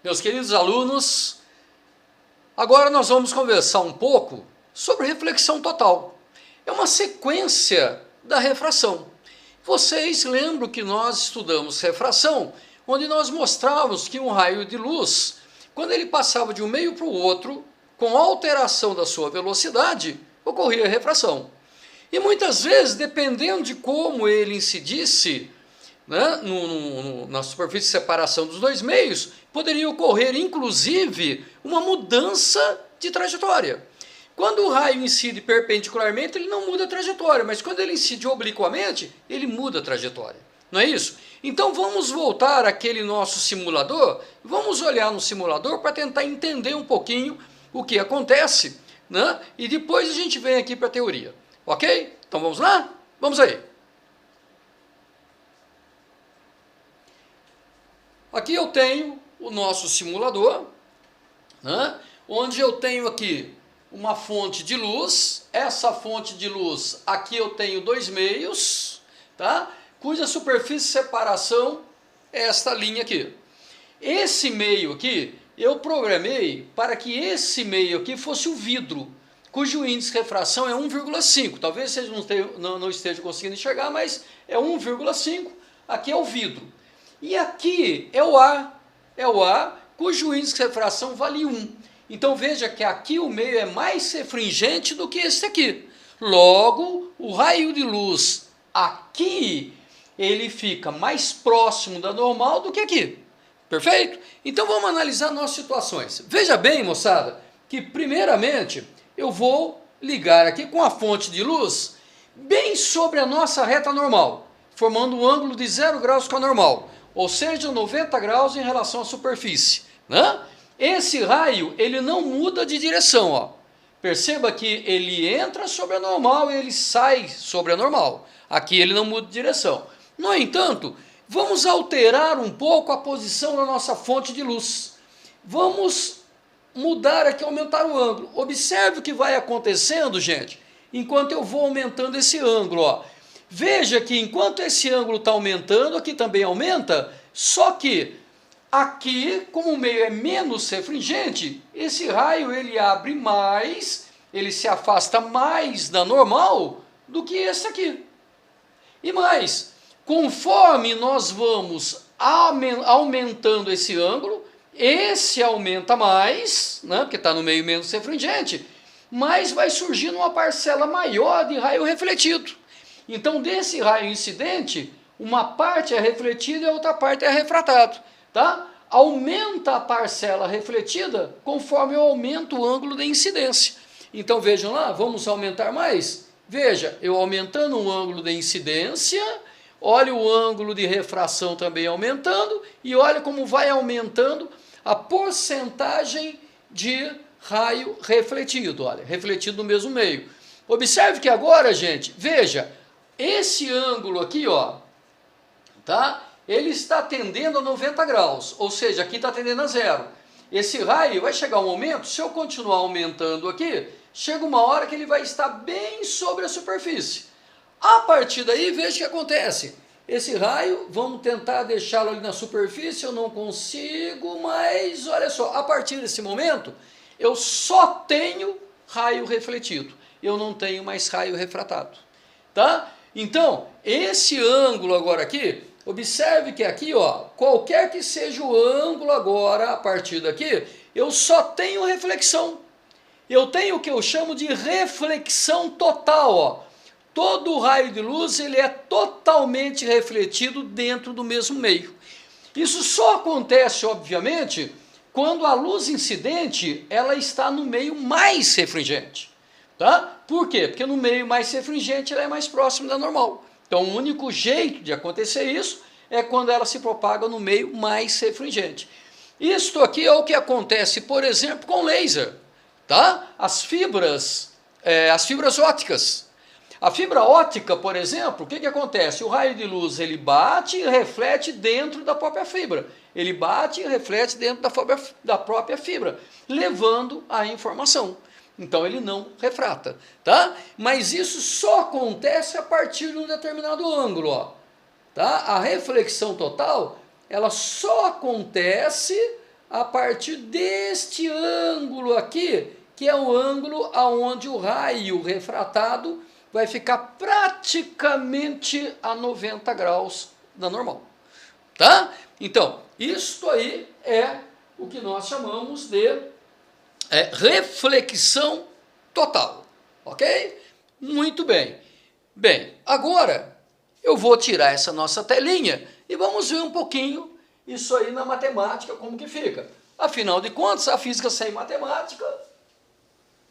Meus queridos alunos, agora nós vamos conversar um pouco sobre reflexão total. É uma sequência da refração. Vocês lembram que nós estudamos refração, onde nós mostrávamos que um raio de luz, quando ele passava de um meio para o outro, com alteração da sua velocidade, ocorria refração. E muitas vezes, dependendo de como ele incidisse, né, na superfície de separação dos dois meios, poderia ocorrer, inclusive, uma mudança de trajetória. Quando o raio incide perpendicularmente, ele não muda a trajetória, mas quando ele incide obliquamente, ele muda a trajetória. Não é isso? Então vamos voltar àquele nosso simulador, vamos olhar no simulador para tentar entender um pouquinho o que acontece, né? E depois a gente vem aqui para a teoria. Ok? Então vamos lá? Vamos aí. Aqui eu tenho o nosso simulador, né? Onde eu tenho aqui uma fonte de luz. Essa fonte de luz, aqui eu tenho dois meios, tá? Cuja superfície de separação é esta linha aqui. Esse meio aqui, eu programei para que esse meio aqui fosse o vidro, cujo índice de refração é 1,5. Talvez vocês não estejam conseguindo enxergar, mas é 1,5. Aqui é o vidro. E aqui é o ar, cujo índice de refração vale 1. Então veja que aqui o meio é mais refringente do que esse aqui. Logo, o raio de luz aqui, ele fica mais próximo da normal do que aqui. Perfeito? Então vamos analisar nossas situações. Veja bem, moçada, que primeiramente eu vou ligar aqui com a fonte de luz bem sobre a nossa reta normal, formando um ângulo de 0 graus com a normal, ou seja, 90 graus em relação à superfície, né? Esse raio, ele não muda de direção, ó. Perceba que ele entra sobre a normal e ele sai sobre a normal. Aqui ele não muda de direção. No entanto, vamos alterar um pouco a posição da nossa fonte de luz. Vamos mudar aqui, aumentar o ângulo. Observe o que vai acontecendo, gente, enquanto eu vou aumentando esse ângulo, ó. Veja que enquanto esse ângulo está aumentando, aqui também aumenta, só que aqui, como o meio é menos refringente, esse raio ele abre mais, ele se afasta mais da normal do que esse aqui. E mais, conforme nós vamos aumentando esse ângulo, esse aumenta mais, né, porque está no meio menos refringente, mas vai surgindo uma parcela maior de raio refletido. Então, desse raio incidente, uma parte é refletida e a outra parte é refratado, tá? Aumenta a parcela refletida conforme eu aumento o ângulo de incidência. Então, vejam lá, vamos aumentar mais? Veja, eu aumentando o ângulo de incidência, olha o ângulo de refração também aumentando, e olha como vai aumentando a porcentagem de raio refletido, olha, refletido no mesmo meio. Observe que agora, gente, veja, esse ângulo aqui, ó, tá? Ele está tendendo a 90 graus, ou seja, aqui está tendendo a 0. Esse raio vai chegar um momento, se eu continuar aumentando aqui, chega uma hora que ele vai estar bem sobre a superfície. A partir daí, veja o que acontece. Esse raio, vamos tentar deixá-lo ali na superfície, eu não consigo, mas olha só, a partir desse momento, eu só tenho raio refletido, eu não tenho mais raio refratado, tá? Então, esse ângulo agora aqui, observe que aqui, ó, qualquer que seja o ângulo agora, a partir daqui, eu só tenho reflexão. Eu tenho o que eu chamo de reflexão total, ó. Todo o raio de luz, ele é totalmente refletido dentro do mesmo meio. Isso só acontece, obviamente, quando a luz incidente, ela está no meio mais refringente. Tá? Por quê? Porque no meio mais refringente ela é mais próximo da normal. Então o único jeito de acontecer isso é quando ela se propaga no meio mais refringente. Isto aqui é o que acontece, por exemplo, com laser, tá? As fibras ópticas. A fibra óptica, por exemplo, o que acontece? O raio de luz ele bate e reflete dentro da própria fibra. Ele bate e reflete dentro da própria fibra, levando a informação. Então ele não refrata, tá? Mas isso só acontece a partir de um determinado ângulo, ó, tá? A reflexão total, ela só acontece a partir deste ângulo aqui, que é o ângulo aonde o raio refratado vai ficar praticamente a 90 graus da normal. Tá? Então, isto aí é o que nós chamamos de reflexão total. Ok? Muito bem. Bem, agora eu vou tirar essa nossa telinha e vamos ver um pouquinho isso aí na matemática, como que fica. Afinal de contas, a física sem matemática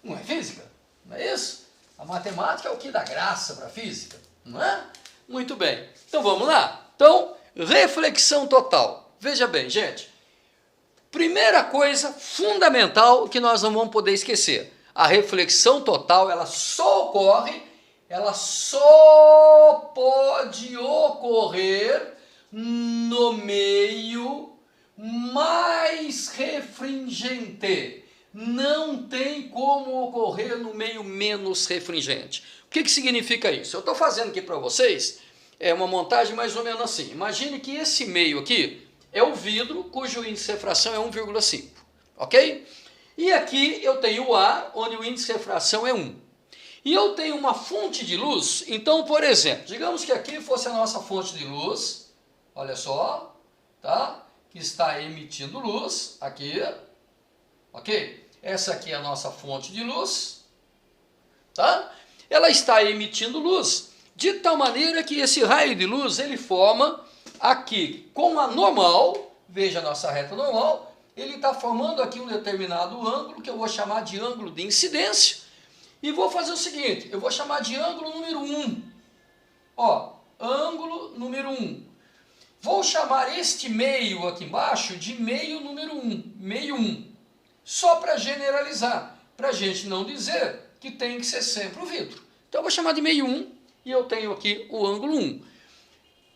não é física, não é isso? A matemática é o que dá graça para a física, não é? Muito bem, então vamos lá. Então, reflexão total. Veja bem, gente, primeira coisa fundamental que nós não vamos poder esquecer, a reflexão total, ela só pode ocorrer no meio mais refringente. Não tem como ocorrer no meio menos refringente. O que significa isso? Eu estou fazendo aqui para vocês uma montagem mais ou menos assim. Imagine que esse meio aqui é o vidro, cujo índice de refração é 1,5, ok? E aqui eu tenho o ar, onde o índice de refração é 1. E eu tenho uma fonte de luz, então, por exemplo, digamos que aqui fosse a nossa fonte de luz, olha só, tá? Que está emitindo luz, aqui, ok? Essa aqui é a nossa fonte de luz, tá? Ela está emitindo luz, de tal maneira que esse raio de luz, ele forma aqui, com a normal, veja a nossa reta normal, ele está formando aqui um determinado ângulo, que eu vou chamar de ângulo de incidência, e vou fazer o seguinte, eu vou chamar de ângulo número 1. Ó, ângulo número 1. Vou chamar este meio aqui embaixo de meio número 1, meio 1. Só para generalizar, para a gente não dizer que tem que ser sempre o vidro. Então eu vou chamar de meio 1 e eu tenho aqui o ângulo 1.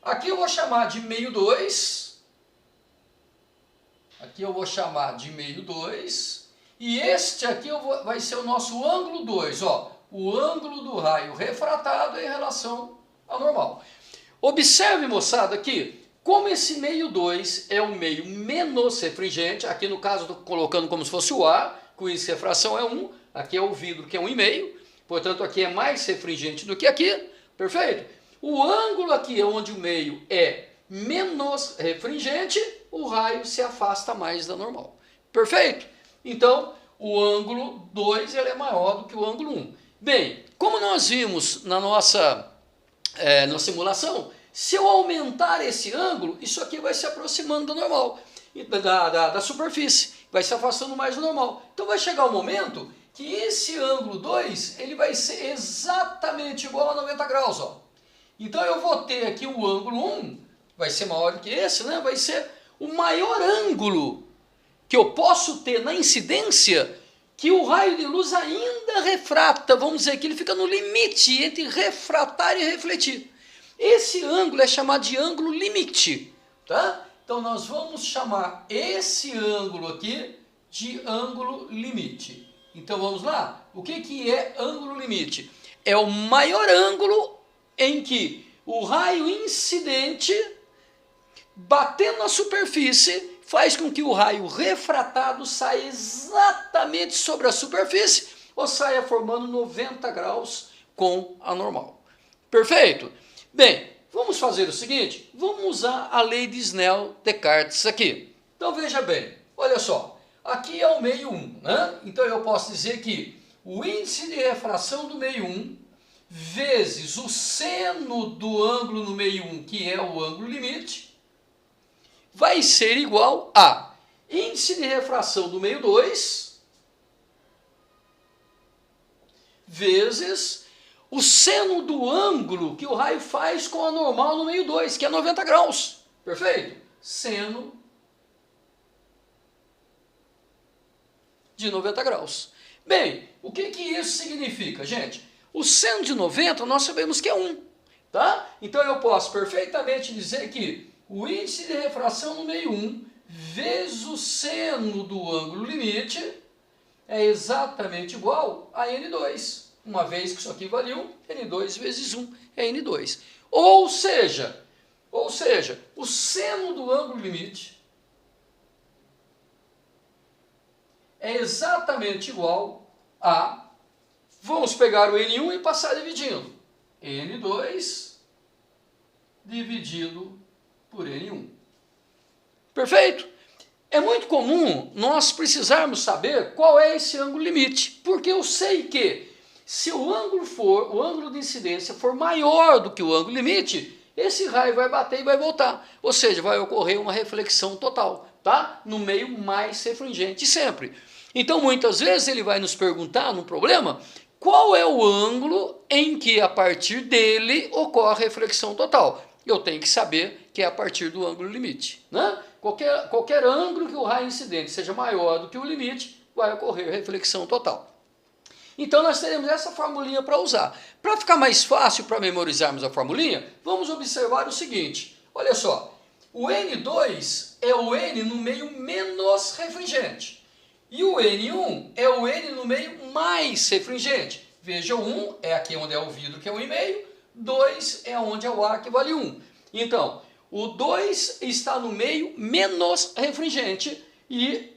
Aqui eu vou chamar de meio 2. Aqui eu vou chamar de meio 2. E este aqui vai ser o nosso ângulo 2, ó, o ângulo do raio refratado em relação ao normal. Observe, moçada, aqui, como esse meio 2 é o meio menos refringente, aqui no caso estou colocando como se fosse o ar, com índice de refração é 1, aqui é o vidro que é 1,5, portanto aqui é mais refringente do que aqui, perfeito? O ângulo aqui onde o meio é menos refringente, o raio se afasta mais da normal, perfeito? Então, o ângulo 2 ele é maior do que o ângulo 1. Bem, como nós vimos na nossa na simulação, se eu aumentar esse ângulo, isso aqui vai se aproximando do normal, da superfície, vai se afastando mais do normal. Então vai chegar um momento que esse ângulo 2 ele vai ser exatamente igual a 90 graus. Ó. Então eu vou ter aqui o ângulo 1, vai ser maior do que esse, né? Vai ser o maior ângulo que eu posso ter na incidência, que o raio de luz ainda refrata, vamos dizer que ele fica no limite entre refratar e refletir. Esse ângulo é chamado de ângulo limite, tá? Então nós vamos chamar esse ângulo aqui de ângulo limite. Então vamos lá? O que é ângulo limite? É o maior ângulo em que o raio incidente, batendo na superfície, faz com que o raio refratado saia exatamente sobre a superfície ou saia formando 90 graus com a normal. Perfeito? Bem, vamos fazer o seguinte, vamos usar a lei de Snell-Descartes aqui. Então veja bem, olha só, aqui é o meio 1, né? Então eu posso dizer que o índice de refração do meio 1 vezes o seno do ângulo no meio 1, que é o ângulo limite, vai ser igual a índice de refração do meio 2 vezes o seno do ângulo que o raio faz com a normal no meio 2, que é 90 graus. Perfeito? Seno de 90 graus. Bem, o que isso significa, gente? O seno de 90 nós sabemos que é 1, tá? Então eu posso perfeitamente dizer que o índice de refração no meio 1 vezes o seno do ângulo limite é exatamente igual a N2, uma vez que isso aqui valia 1, N2 vezes 1 é N2. Ou seja, o seno do ângulo limite é exatamente igual a... Vamos pegar o N1 e passar dividindo. N2 dividido por N1. Perfeito? É muito comum nós precisarmos saber qual é esse ângulo limite, porque eu sei que se o ângulo de incidência for maior do que o ângulo limite, esse raio vai bater e vai voltar, ou seja, vai ocorrer uma reflexão total, tá? No meio mais refringente sempre. Então, muitas vezes ele vai nos perguntar no problema qual é o ângulo em que a partir dele ocorre a reflexão total. Eu tenho que saber que é a partir do ângulo limite, né? Qualquer ângulo que o raio incidente seja maior do que o limite, vai ocorrer reflexão total. Então nós teremos essa formulinha para usar. Para ficar mais fácil para memorizarmos a formulinha, vamos observar o seguinte. Olha só, o N2 é o N no meio menos refringente. E o N1 é o N no meio mais refringente. Veja, o 1 é aqui onde é o vidro, que é 1,5. 2 é onde é o ar, que vale 1. Então, o 2 está no meio menos refringente e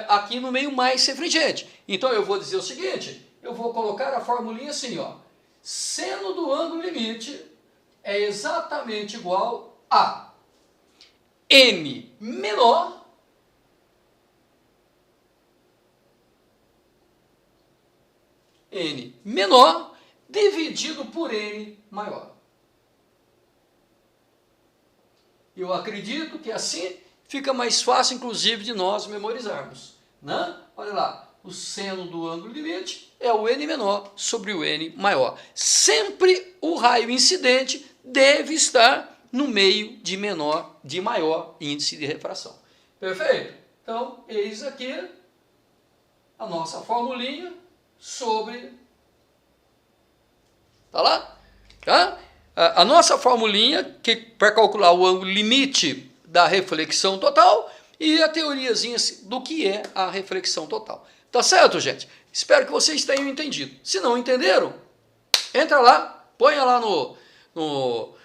aqui no meio mais refringente. Então eu vou dizer o seguinte, eu vou colocar a formulinha assim, ó. Seno do ângulo limite é exatamente igual a N menor dividido por N maior. Eu acredito que assim fica mais fácil, inclusive, de nós memorizarmos, né? Olha lá, o seno do ângulo limite é o N menor sobre o N maior. Sempre o raio incidente deve estar no meio de maior índice de refração. Perfeito? Então, eis aqui a nossa formulinha sobre... Tá lá? Tá? A nossa formulinha para calcular o ângulo limite da reflexão total e a teoriazinha do que é a reflexão total. Tá certo, gente? Espero que vocês tenham entendido. Se não entenderam, entra lá, ponha lá como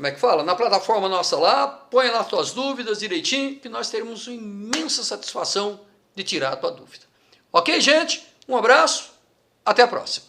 é que fala? Na plataforma nossa lá, ponha lá as suas dúvidas direitinho, que nós teremos uma imensa satisfação de tirar a tua dúvida. Ok, gente? Um abraço, até a próxima.